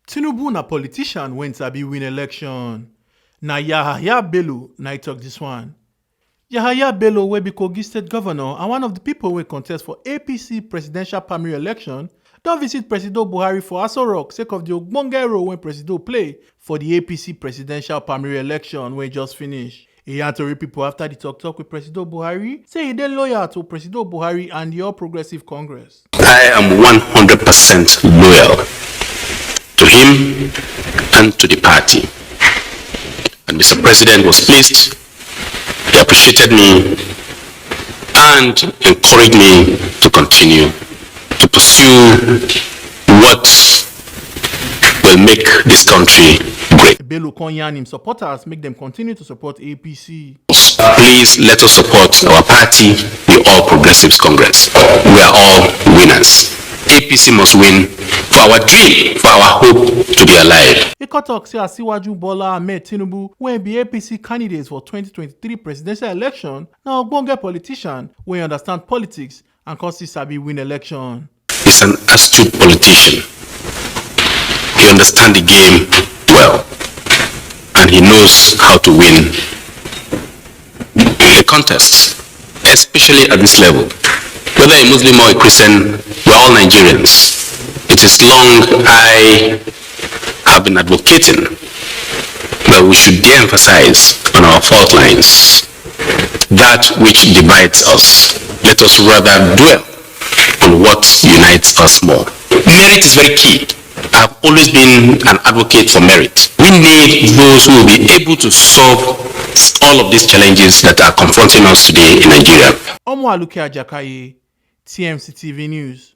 Tinubu na politician when Sabi win election. Na Yahaya Bello na talk this one. Yahaya Bello wey be Kogi State Governor and one of the people wey contest for APC presidential primary election don visit President Buhari for Aso Rock sake of the ogbonge role wey President play for the APC presidential primary election wey just finish. He yarn tori pipo after the talk with President Buhari say he dey loyal to President Buhari and the All Progressive Congress. I am 100% loyal to him and to the party. And Mr. President was pleased. He appreciated me and encouraged me to continue to pursue what will make this country great. Bello con yarn him supporters make them continue to support APC. Please let us support our party, the All Progressives Congress. We are all winners. APC must win for our dream, for our hope to be alive. He talk say Asiwaju Bola Ahmed Tinubu wey be APC candidate for 2023 presidential election na ogbonge politician wey understand politics and can see Sabi win election. He's an astute politician. He understands the game well and he knows how to win the contest, especially at this level. Whether a Muslim or a Christian, we're all Nigerians. It is long I have been advocating that we should de-emphasize on our fault lines, that which divides us. Let us rather dwell on what unites us more. Merit is very key. I've always been an advocate for merit. We need those who will be able to solve all of these challenges that are confronting us today in Nigeria. Omo Aluke Ajakaye, TMC TV News.